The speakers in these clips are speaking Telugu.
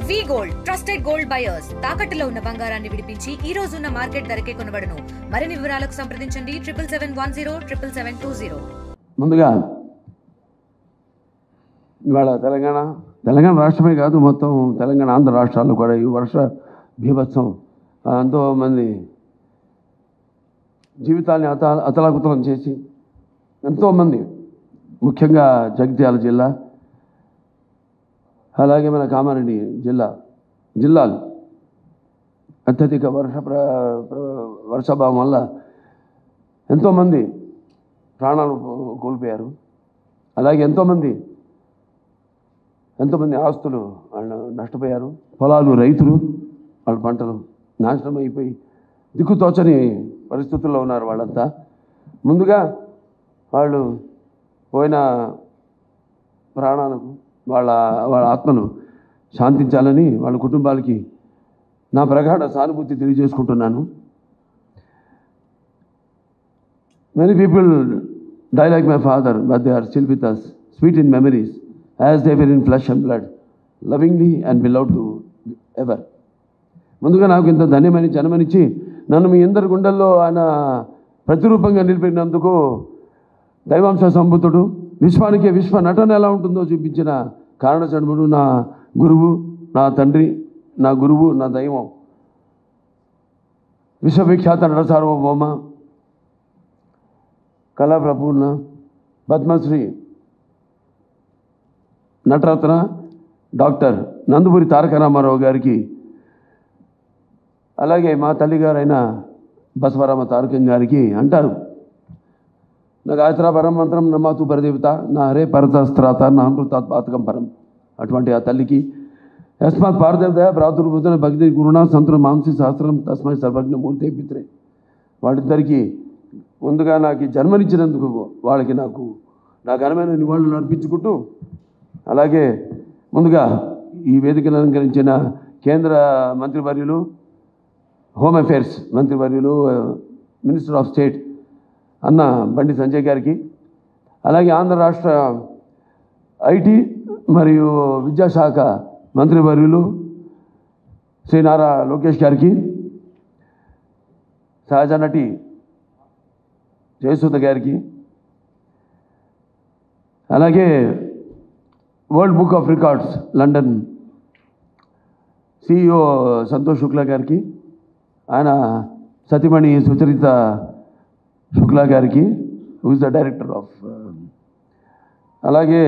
వి గోల్డ్ ట్రస్టెడ్ గోల్డ్ బయర్స్ తాకట్టులో ఉన్న బంగారాన్ని విడిపించి ఈ రోజు ఉన్న మార్కెట్ ధరకే కొనబడును. మరిన్ని వివరాలకు సంప్రదించండి 7710 ముందుగా ఇవాళ తెలంగాణ రాష్ట్రమే కాదు, మొత్తం తెలంగాణ ఆంధ్ర రాష్ట్రాల్లో కూడా ఈ వర్ష బీభత్సం ఎంతోమంది జీవితాన్ని అతలాకుతలం చేసి ఎంతోమంది, ముఖ్యంగా జగిత్యాల జిల్లా, అలాగే మన కామారెడ్డి జిల్లాలు అత్యధిక వర్షాభావం వల్ల ఎంతోమంది ప్రాణాలు కోల్పోయారు. అలాగే ఎంతోమంది ఆస్తులు నష్టపోయారు. పొలాలు, రైతులు, వాళ్ళ పంటలు నాశనం అయిపోయి దిక్కుతోచని పరిస్థితుల్లో ఉన్నారు వాళ్ళంతా. ముందుగా వాళ్ళు పోయిన ప్రాణాలకు వాళ్ళ ఆత్మను శాంతించాలని వాళ్ళ కుటుంబాలకి నా ప్రగాఢ సానుభూతి తెలియజేసుకుంటున్నాను. Many people die like my father, but they are still with us, sweet in memories, as they were in flesh and blood, lovingly and beloved to ever. ముందుగా నాకు ఇంత ధన్యమని జన్మనిచ్చి నన్ను మీ అందరి గుండెల్లో ఆయన ప్రతిరూపంగా నిలిపినందుకు దైవాంశ సంభూతుడు, విశ్వానికి విశ్వ నటన ఎలా ఉంటుందో చూపించిన కారణజన్ముడు, నా గురువు, నా తండ్రి, నా గురువు, నా దైవం, విశ్వవిఖ్యాత నట సార్వభౌమ, కళాప్రపూర్ణ, పద్మశ్రీ, నటరత్న డాక్టర్ నందమూరి తారక రామారావు గారికి, అలాగే మా తల్లిగారైన బసవరామ తారకం గారికి అంటారు, నా గాయత్రా పరం మంత్రం నమాతు పరదేవత నా హరే పరతస్త్రాత నా అమృతాత్పాతకం పరం. అటువంటి ఆ తల్లికి యస్మాత్ పారదేవత ప్రాతుర్భూతన భక్తి గురుణ సంతుల మాంసి శాస్త్రం తస్మై సర్వజ్ఞ మూర్తి పిత్రే. వాళ్ళిద్దరికీ ముందుగా నాకు జన్మనిచ్చినందుకు వాళ్ళకి నాకు ఘనమైన నివాళులు అర్పించుకుంటూ, అలాగే ముందుగా ఈ వేదికను అలంకరించిన కేంద్ర మంత్రివర్యులు, హోమ్ అఫేర్స్ మంత్రివర్యులు, మినిస్టర్ ఆఫ్ స్టేట్ అన్న బండి సంజయ్ గారికి, అలాగే ఆంధ్ర రాష్ట్ర ఐటీ మరియు విద్యాశాఖ మంత్రివర్యులు శ్రీ నారా లోకేష్ గారికి, సహజ నటి జయసుధ గారికి, అలాగే World Book of Records London CEO Santosh Shukla గారికి, ఆయన సతీమణి సుచరిత శుక్లా గారికి, who is the director of, అలాగే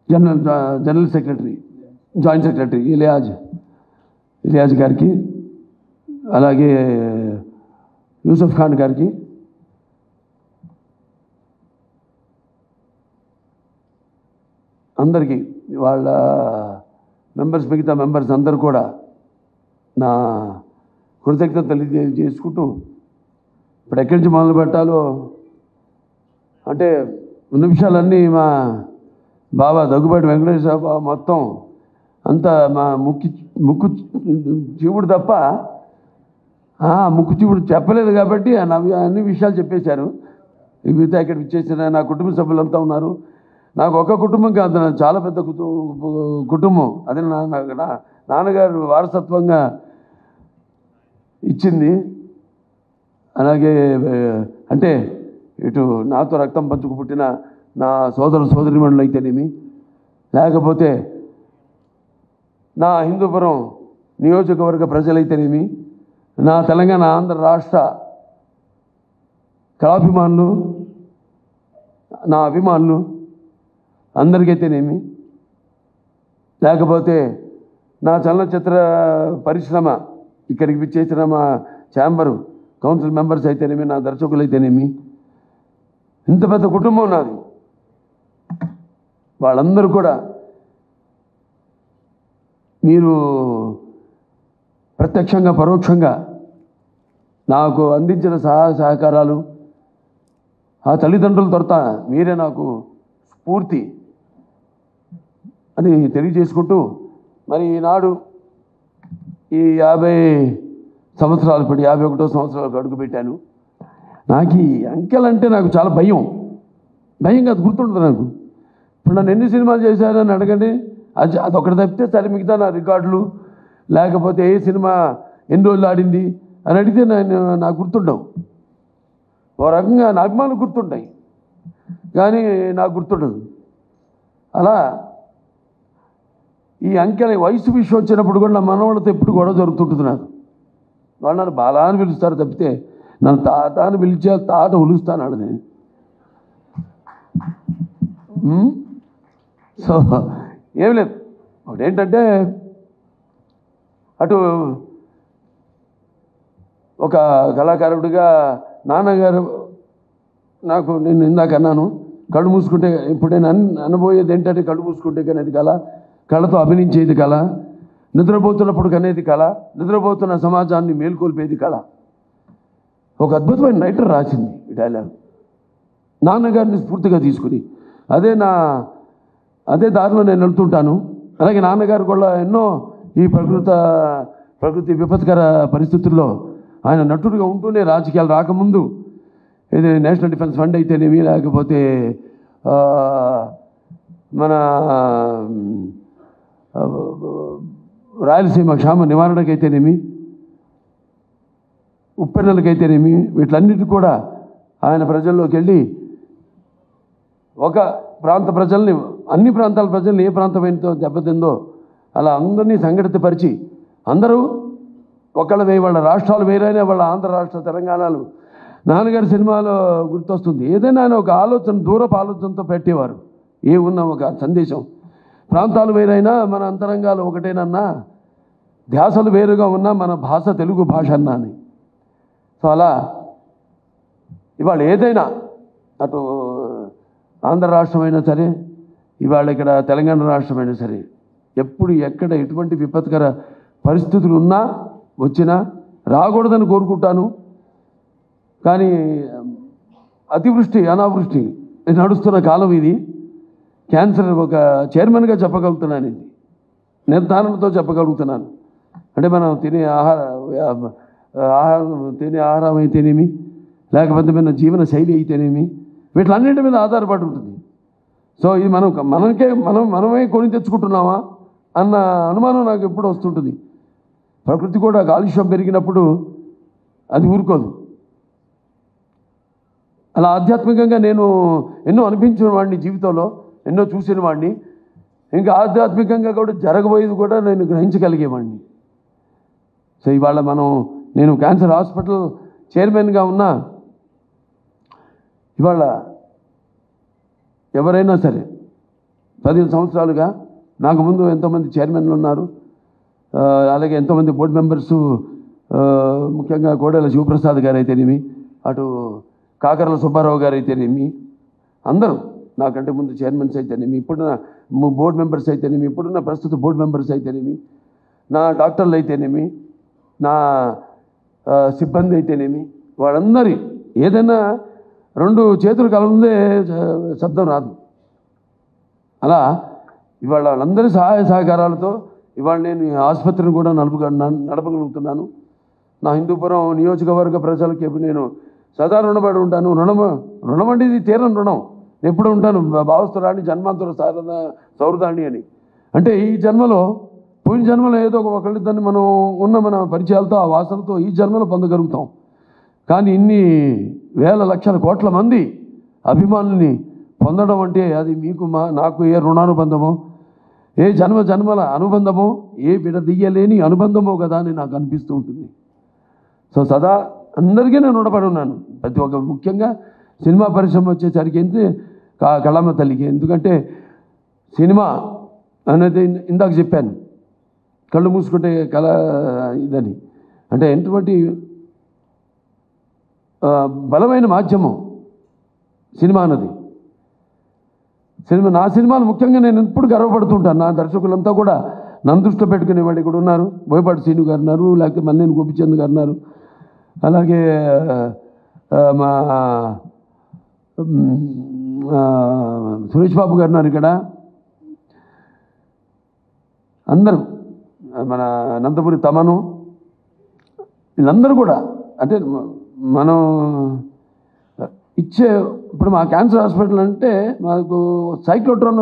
general secretary, joint secretary Iliyaz గారికి, అలాగే యూసఫ్ ఖాన్ గారికి, అందరికీ వాళ్ళ మిగతా మెంబర్స్ అందరూ కూడా నా కృతజ్ఞత తెలియజేసుకుంటూ, ఇప్పుడు ఎక్కడి నుంచి మొదలు పెట్టాలో అంటే ఉన్న విషయాలన్నీ మా బాబా దగ్గుబాటి వెంకటేశ్వర బాబా మొత్తం అంతా మా ముక్కు చీవుడు తప్ప ముక్కు చీవుడు చెప్పలేదు కాబట్టి అన్ని విషయాలు చెప్పేశారు. మిగతా ఇక్కడ ఇచ్చేసిన నా కుటుంబ సభ్యులంతా ఉన్నారు. నాకు ఒక కుటుంబం కాదు, చాలా పెద్ద కుటుంబం. అదే నాన్నగారు వారసత్వంగా ఇచ్చింది. అలాగే అంటే ఇటు నాతో రక్తం పంచుకు పుట్టిన నా సోదరిమణులు అయితేనేమి, లేకపోతే నా హిందూపురం నియోజకవర్గ ప్రజలైతేనేమి, నా తెలంగాణ ఆంధ్ర రాష్ట్ర కళాభిమానులు, నా అభిమానులు అందరికైతేనేమి, లేకపోతే నా చలనచిత్ర పరిశ్రమ ఇక్కడికి విచ్చేసిన మా ఛాంబరు కౌన్సిల్ మెంబర్స్ అయితేనేమి, నా దర్శకులు అయితేనేమి, ఇంత పెద్ద కుటుంబం నాది. వాళ్ళందరూ కూడా మీరు ప్రత్యక్షంగా పరోక్షంగా నాకు అందించిన సహకారాలు, ఆ తల్లిదండ్రుల తొరత మీరే నాకు స్ఫూర్తి అని తెలియజేసుకుంటూ, మరి ఈనాడు ఈ 50 సంవత్సరాలు, ఇప్పుడు 51వ సంవత్సరాలకు అడుగుపెట్టాను. నాకు ఈ అంకెలంటే నాకు చాలా భయం కాదు, గుర్తుండదు నాకు. ఇప్పుడు నన్ను ఎన్ని సినిమాలు చేశారని అడగండి, అదొకటి తప్పితే సరే మిగతా నా రికార్డులు లేకపోతే ఏ సినిమా ఎన్ని రోజులు ఆడింది అని అడిగితే నాకు గుర్తుండవు. ఓ రకంగా నా అభిమానులు గుర్తుంటాయి కానీ నాకు గుర్తుండదు. అలా ఈ అంకెల వయసు విషయం వచ్చినప్పుడు కూడా నా మనవాళ్ళతో ఎప్పుడు గొడవ జరుగుతుంటుంది. నాకు వాళ్ళు నన్ను బాలా అని పిలుస్తారు తప్పితే నన్ను తాత అని పిలిచే తాట ఒలుస్తాను ఆడది. సో ఏమి లేదు. ఒకటేంటంటే అటు ఒక కళాకారుడిగా నాన్నగారు నాకు, నేను ఇందాక అన్నాను కళ్ళు మూసుకుంటే, ఇప్పుడు నేను అనబోయేది ఏంటంటే కళ్ళు మూసుకుంటే కనేది కళ, కళతో అభినయించేది కళ, నిద్రపోతున్నప్పుడు కనేది కళ, నిద్రపోతున్న సమాజాన్ని మేల్కొల్పేది కళ. ఒక అద్భుతమైన రైటర్ రాసింది ఈ డైలాగ్, నాన్నగారిని స్ఫూర్తిగా తీసుకుని. అదే దారిలో నేను వెళ్తుంటాను. అలాగే నాన్నగారు కూడా ఎన్నో ఈ ప్రకృతి విపత్కర పరిస్థితుల్లో ఆయన నటుడిగా ఉంటూనే రాజకీయాలు రాకముందు ఇది నేషనల్ డిఫెన్స్ ఫండ్ అయితేనేమి, లేకపోతే మన రాయలసీమ క్షామ నివారణకైతేనేమి, ఉప్పెన్నెలకైతేనేమి, వీటిలన్నిటి కూడా ఆయన ప్రజల్లోకి వెళ్ళి ఒక ప్రాంత ప్రజల్ని, అన్ని ప్రాంతాల ప్రజల్ని ఏ ప్రాంతమైనతో దెబ్బతిందో అలా అందరినీ సంఘటితపరిచి, అందరూ ఒకళ్ళ వాళ్ళ రాష్ట్రాలు వేరైనా వాళ్ళ ఆంధ్ర రాష్ట్ర తెలంగాణలు నాన్నగారి సినిమాలో గుర్తొస్తుంది. ఏదైనా ఆయన ఒక ఆలోచన, దూరపు ఆలోచనతో పెట్టేవారు. ఏ ఉన్న ఒక సందేశం, ప్రాంతాలు వేరైనా మన అంతరంగాలు ఒకటేనన్నా, ధ్యాసలు వేరుగా ఉన్నా మన భాష తెలుగు భాష అన్నా అని. సో అలా ఇవాళ ఏదైనా అటు ఆంధ్ర రాష్ట్రమైనా సరే, ఇవాళ ఇక్కడ తెలంగాణ రాష్ట్రమైనా సరే, ఎప్పుడు ఎక్కడ ఎటువంటి విపత్కర పరిస్థితులు ఉన్నా వచ్చినా రాకూడదని కోరుకుంటాను. కానీ అతివృష్టి అనావృష్టి నడుస్తున్న కాలం ఇది. క్యాన్సర్ ఒక చైర్మన్గా చెప్పగలుగుతున్నాను, ఇది నిర్ధారణతో చెప్పగలుగుతున్నాను. అంటే మనం తినే ఆహారం అయితేనేమి, లేకపోతే మన జీవన శైలి అయితేనేమి, వీటిలన్నింటి మీద ఆధారపడి ఉంటుంది. సో ఇది మనమే కొని తెచ్చుకుంటున్నామా అన్న అనుమానం నాకు ఎప్పుడు వస్తుంటుంది. ప్రకృతి కూడా కాలుష్యం పెరిగినప్పుడు అది ఊరుకోదు. అలా ఆధ్యాత్మికంగా నేను ఎన్నో అనిపించిన వాడిని జీవితంలో, ఎన్నో చూసిన వాడిని. ఇంకా ఆధ్యాత్మికంగా కూడా జరగబోయేది కూడా నేను గ్రహించగలిగేవాడిని. సో ఇవాళ నేను క్యాన్సర్ హాస్పిటల్ చైర్మన్గా ఉన్నా, ఇవాళ ఎవరైనా సరే 15 సంవత్సరాలుగా నాకు ముందు ఎంతోమంది చైర్మన్లు ఉన్నారు, అలాగే ఎంతోమంది బోర్డు మెంబర్సు, ముఖ్యంగా కోడెల శివప్రసాద్ గారు అయితేనేమి, అటు కాకర్ల సుబ్బారావు గారు అయితేనేమి, అందరూ నాకంటే ముందు చైర్మన్స్ అయితేనేమి, ఇప్పుడున్న బోర్డు మెంబర్స్ అయితేనేమి, ఇప్పుడున్న ప్రస్తుత బోర్డు మెంబర్స్ అయితేనేమి, నా డాక్టర్లు అయితేనేమి, నా సిబ్బంది అయితేనేమి, వాళ్ళందరి ఏదైనా 2 చేతులు కలుందే శబ్దం రాదు. అలా ఇవాళ వాళ్ళందరి సహాయ సహకారాలతో ఇవాళ నేను ఈ ఆసుపత్రిని కూడా నడపగలుగుతున్నాను. నా హిందూపురం నియోజకవర్గ ప్రజలకి నేను సదా రుణపడి ఉంటాను. రుణం అంటే ఇది తీరని రుణం. ఎప్పుడు ఉంటాను భావస్తురాణి జన్మాంతర సౌరదాణి అని. అంటే ఈ జన్మలో, పోయిన జన్మలో ఏదో ఒకళ్ళిద్దరిని మన పరిచయాలతో, ఆ వాసనతో ఈ జన్మలో పొందగలుగుతాం. కానీ ఇన్ని వేల లక్షల కోట్ల మంది అభిమానుల్ని పొందడం అంటే అది నాకు ఏ రుణానుబంధమో, ఏ జన్మల అనుబంధమో, ఏ విడదీయలేని అనుబంధమో కదా అని నాకు అనిపిస్తూ ఉంటుంది. సో సదా అందరికీ నేను రుణపడి ఉన్నాను. ప్రతి ఒక్క, ముఖ్యంగా సినిమా పరిశ్రమ వచ్చేసరికి అయితే కళమ్మ తల్లికి. ఎందుకంటే సినిమా అనేది ఇందాక చెప్పాను, కళ్ళు మూసుకుంటే కళ ఇదని. అంటే ఎటువంటి బలమైన మాధ్యమం సినిమా అన్నది. నా సినిమాలు ముఖ్యంగా నేను ఎప్పుడు గర్వపడుతుంటాను. నా దర్శకులంతా కూడా నన్ను దృష్టిలో పెట్టుకునే వాళ్ళు ఇక్కడ ఉన్నారు. బోయపాటి శ్రీను గారు ఉన్నారు, లేకపోతే మన్నేని గోపిచంద్ గారు ఉన్నారు, అలాగే మా సురేష్ బాబు గారు ఉన్నారు ఇక్కడ. అందరూ, మన నందమూరి తమను, వీళ్ళందరూ కూడా. అంటే మనం ఇచ్చే ఇప్పుడు మా క్యాన్సర్ హాస్పిటల్ అంటే మాకు సైక్లోట్రాన్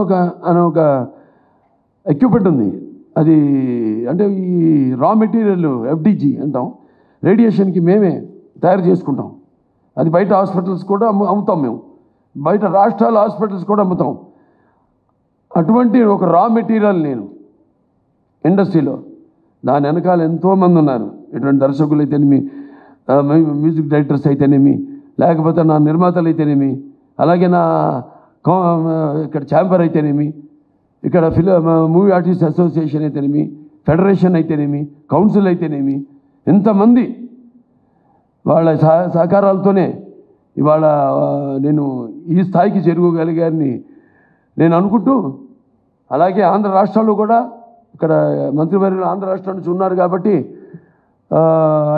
అనే ఒక ఎక్విప్మెంట్ ఉంది. అది అంటే ఈ రా మెటీరియల్ ఎఫ్డిజి అంటాం, రేడియేషన్కి మేమే తయారు చేసుకుంటాం. అది బయట హాస్పిటల్స్ కూడా అమ్ముతాం మేము, బయట రాష్ట్రాల హాస్పిటల్స్ కూడా అమ్ముతాం. అటువంటి ఒక రా మెటీరియల్ నేను ఇండస్ట్రీలో, దాని వెనకాల ఎంతోమంది ఉన్నారు. ఇటువంటి దర్శకులు అయితేనేమి, మ్యూజిక్ డైరెక్టర్స్ అయితేనేమి, లేకపోతే నా నిర్మాతలు అయితేనేమి, అలాగే నా ఇక్కడ ఛాంబర్ అయితేనేమి, ఇక్కడ మూవీ ఆర్టిస్ట్ అసోసియేషన్ అయితేనేమి, ఫెడరేషన్ అయితేనేమి, కౌన్సిల్ అయితేనేమి, ఎంతమంది వాళ్ళ సహకారాలతోనే ఇవాళ నేను ఈ స్థాయికి చేరుకోగలిగారని నేను అనుకుంటూ, అలాగే ఆంధ్ర రాష్ట్రాల్లో కూడా ఇక్కడ మంత్రివర్యులు ఆంధ్ర రాష్ట్రం నుంచి ఉన్నారు కాబట్టి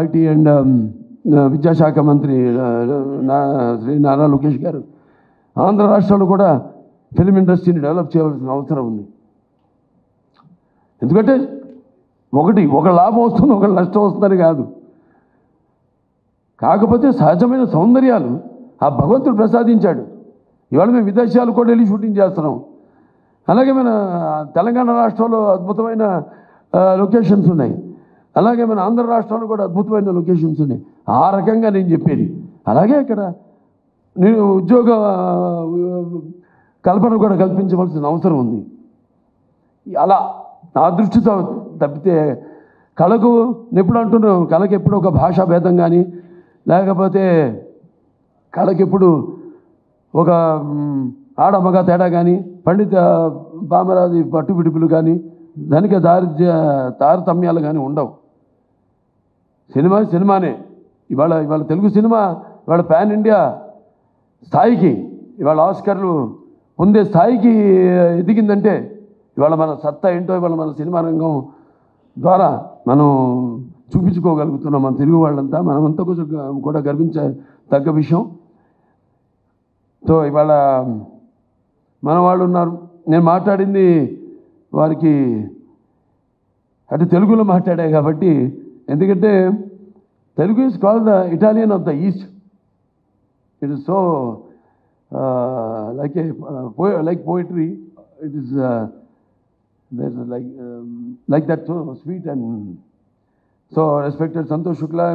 ఐటీ అండ్ విద్యాశాఖ మంత్రి శ్రీ నారా లోకేష్ గారు ఆంధ్ర రాష్ట్రాల్లో కూడా ఫిలిం ఇండస్ట్రీని డెవలప్ చేయవలసిన అవసరం ఉంది. ఎందుకంటే ఒక లాభం వస్తుంది, ఒక నష్టం వస్తుందని కాదు. కాకపోతే సహజమైన సౌందర్యాలు ఆ భగవంతుడు ప్రసాదించాడు. ఇవాళ మేము విదేశాలు కూడా వెళ్ళి షూటింగ్ చేస్తున్నాం. అలాగే మన తెలంగాణ రాష్ట్రంలో అద్భుతమైన లొకేషన్స్ ఉన్నాయి, అలాగే మన ఆంధ్ర రాష్ట్రంలో కూడా అద్భుతమైన లొకేషన్స్ ఉన్నాయి. ఆ రకంగా నేను చెప్పేది. అలాగే ఇక్కడ నేను ఉద్యోగ కల్పన కూడా కల్పించవలసిన అవసరం ఉంది. అలా నా దృష్టితో తప్పితే కళకు ఎప్పుడు అంటున్నాం, కళకి ఎప్పుడు ఒక భాషా భేదం కానీ, లేకపోతే కళకెప్పుడు ఒక ఆడమగ తేడా కానీ, పండిత పామరాది పట్టుబిడుపులు కానీ, ధనిక తారతమ్యాలు కానీ ఉండవు. సినిమానే. ఇవాళ తెలుగు సినిమా ఇవాళ పాన్ ఇండియా స్థాయికి, ఇవాళ ఆస్కర్లు పొందే స్థాయికి ఎదిగిందంటే ఇవాళ మన సత్తా ఏంటో ఇవాళ మన సినిమా రంగం ద్వారా మనం చూపించుకోగలుగుతున్నాం. మన తెలుగు వాళ్ళంతా మనమంతా కొంచెం కూడా గర్వించదగ్గ విషయం. సో ఇవాళ మన వాళ్ళు ఉన్నారు. నేను మాట్లాడింది వారికి అంటే తెలుగులో మాట్లాడా కాబట్టి, ఎందుకంటే Telugu is called the Italian of the east. It is so like poetry. It is there's like that, so sweet. And so respected Santosh Shukla,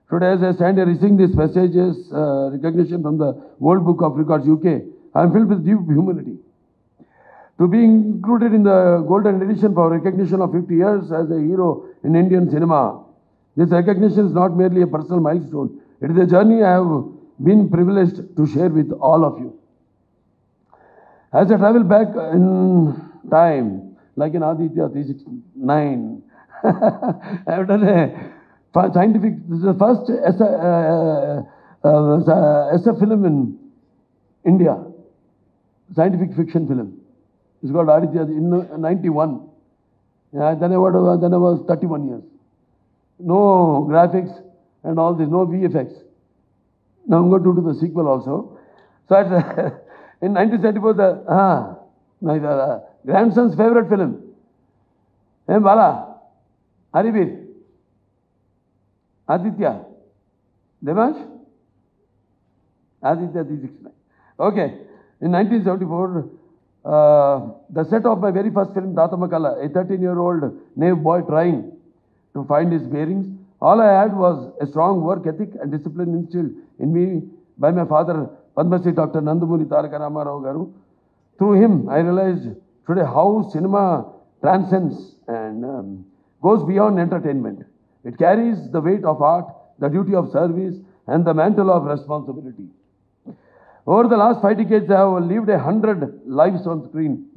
today as I stand here receiving this prestigious recognition from the World Book of Records UK, I am filled with deep humility to be included in the golden edition for recognition of 50 years as a hero in Indian cinema. This recognition is not merely a personal milestone, it is a journey I have been privileged to share with all of you. As I travel back in time, like in Aditya 369, I have done a scientific, this is the first SF film in India, scientific fiction film. It's called Aditya in 91. Then I was 31 years. No graphics and all this, no VFX. Now I'm going to do the sequel also. So in 1974, my grandson's favorite film, Bala, Haribir, Aditya, Devansh, Aditya 369. Okay, in 1974, the set of my very first film, Datamakala, a 13-year-old naive boy trying to find his bearings. All I had was a strong work ethic and discipline instilled in me by my father, Padma Shri Dr. Nandamuni Taraka Ramarao Garu. Through him, I realized today how cinema transcends and goes beyond entertainment. It carries the weight of art, the duty of service, and the mantle of responsibility. Over the last 5 decades, I have lived 100 lives on screen.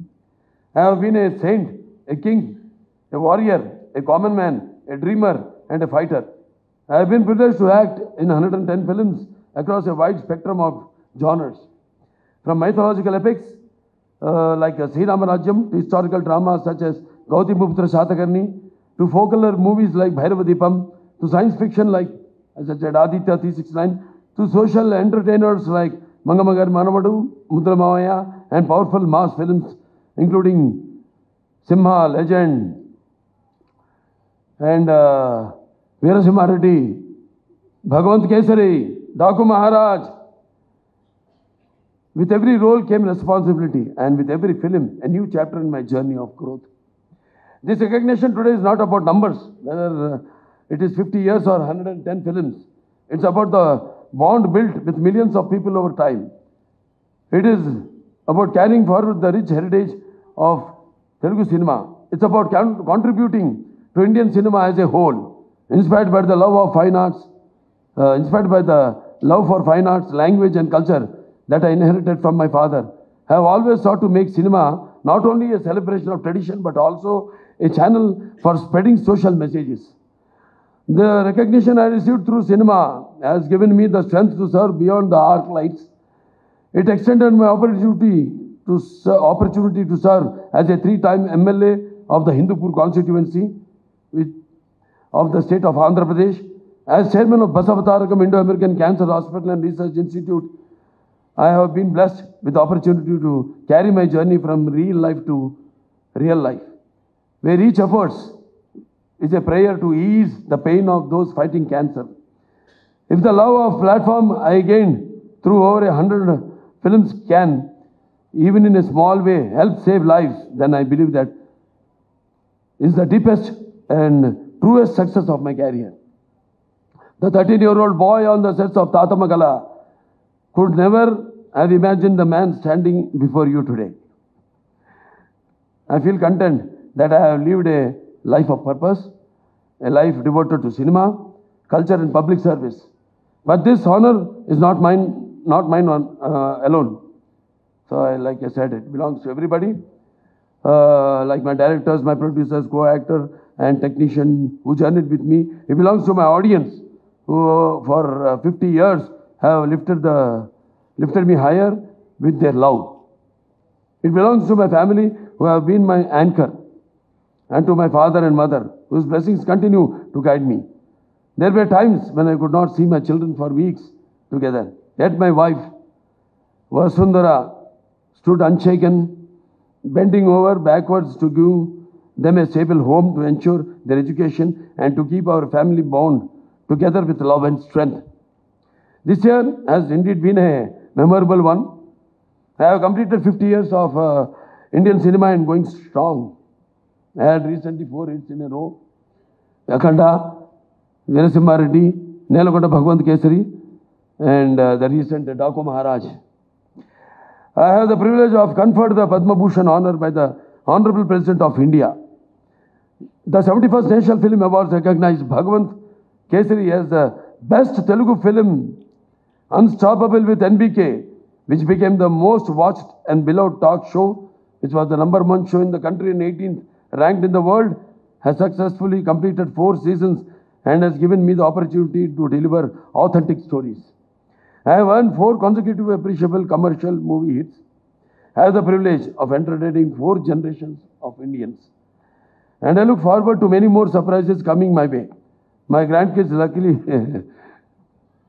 I have been a saint, a king, a warrior, a common man, a dreamer, and a fighter. I have been privileged to act in 110 films across a wide spectrum of genres, from mythological epics like Sri Ramarajyam to historical dramas such as Gautamiputra Shatakarni, to folklore movies like Bhairavadipam, to science fiction like, as I said, Aditya 369, to social entertainers like Mangamagar Manavadu, Mudra Mavaya, and powerful mass films including Simha, Legend, and Veerasimha Reddy, Bhagwant Kesari, Daku Maharaj, With every role came responsibility, and with every film, a new chapter in my journey of growth. This recognition today is not about numbers, whether it is 50 years or 110 films. It's about the bond built with millions of people over time. It is about carrying forward the rich heritage of Telugu cinema. It's about contributing to Indian cinema as a whole, inspired by the love of fine arts, inspired by the love for fine arts, language and culture that I inherited from my father. I have always sought to make cinema not only a celebration of tradition but also a channel for spreading social messages. The recognition I received through cinema has given me the strength to serve beyond the arc lights. It extended my opportunity to serve as a 3-time MLA of the Hindupur constituency of the state of Andhra Pradesh, as chairman of Basavatarakam Indo-American Cancer Hospital and Research Institute. I have been blessed with the opportunity to carry my journey from real life to real life, where each effort is a prayer to ease the pain of those fighting cancer. If the love of platform I gained through over 100 films can, even in a small way, help save lives, then I believe that is the deepest and truest success of my career. The 13-year-old boy on the sets of Tata Magala could never have imagined the man standing before you today. I feel content that I have lived a life of purpose, a life devoted to cinema, culture and public service. But this honor is not mine alone. So like I said, it belongs to everybody. Like my directors, my producers, co-actor and technician who journeyed with me. It belongs to my audience who for 50 years have lifted me higher with their love. It belongs to my family who have been my anchor, and to my father and mother whose blessings continue to guide me. There were times when I could not see my children for weeks together. Yet my wife, Vasundhara, stood unshaken, bending over backwards to give them a stable home, to ensure their education and to keep our family bound together with love and strength. This year has indeed been a memorable one. I have completed 50 years of Indian cinema and going strong. I had recently 4 hits in a row. Akhanda, Veerasimha Reddy, Nelagonda Bhagwant Kesari, and the recent Daku Maharaj. I have the privilege of conferred the Padma Bhushan honor by the Honorable President of India. The 71st National Film Awards recognized Bhagwant Kesari as the best Telugu film, Unstoppable with NBK, which became the most watched and beloved talk show, which was the #1 show in the country and 18th ranked in the world, has successfully completed 4 seasons and has given me the opportunity to deliver authentic stories. I have earned 4 consecutive appreciable commercial movie hits. I have the privilege of entertaining 4 generations of Indians. And I look forward to many more surprises coming my way. My grandkids luckily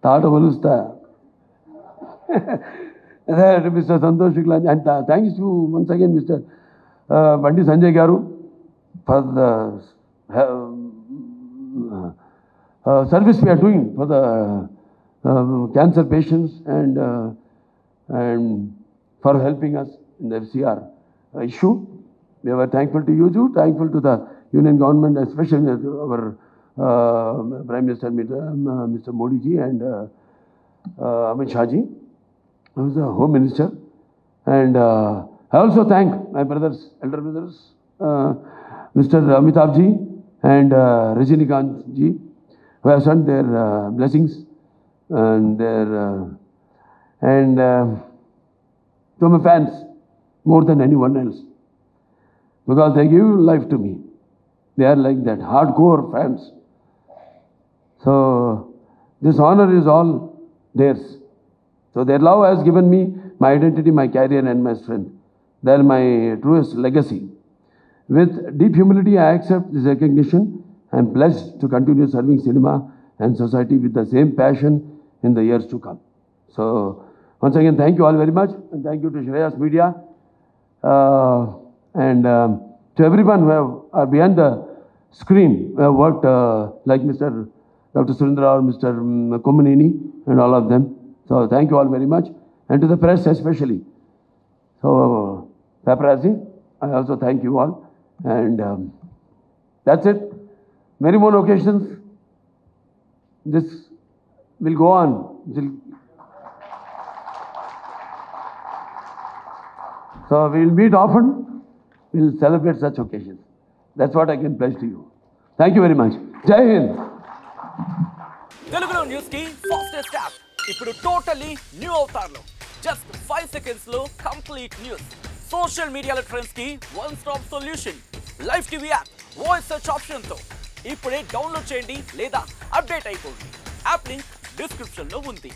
thought of Alusta. Mr. Santosh Shukla, and thanks to once again Mr. Bandi Sanjay Garu for the service we are doing for the cancer patients and for helping us in the FCR issue. We were thankful to you too, thankful to the Union government, especially our Prime Minister Mr. Modi ji and Amit Shah ji, who is the Home Minister. And I also thank my brothers, elder brothers, Mr. Amitabh ji and Rajinikanth ji, who have sent their blessings and to my fans more than anyone else, because they give life to me. They are like that, hardcore fans. So this honor is all theirs. So their love has given me my identity, my career and my strength. They are my truest legacy. With deep humility, I accept this recognition. I am blessed to continue serving cinema and society with the same passion in the years to come. So once again, thank you all very much, and thank you to Shreyas Media and to everyone who are behind the screen, who have worked like Mr. Dr. Surendra or Mr. Komanini and all of them. So thank you all very much. and to the press especially. So, paparazzi, I also thank you all. And that's it. Many more occasions. This will go on. So we will meet often. We will celebrate such occasions. That's what I can pledge to you. Thank you very much. Jai Hind. తెలుగులో న్యూస్ కి ఫాస్టెస్ట్ యాప్ ఇప్పుడు టోటలీ న్యూ అవతార్లో జస్ట్ 5 seconds లో కంప్లీట్ న్యూస్ సోషల్ మీడియాలో ట్రెండ్స్ కి one stop solution live TV app voice search option తో ఇప్పుడే డౌన్లోడ్ చేయండి లేదా అప్డేట్ అయిపోండి యాప్ లింక్ డిస్క్రిప్షన్ లో ఉంది.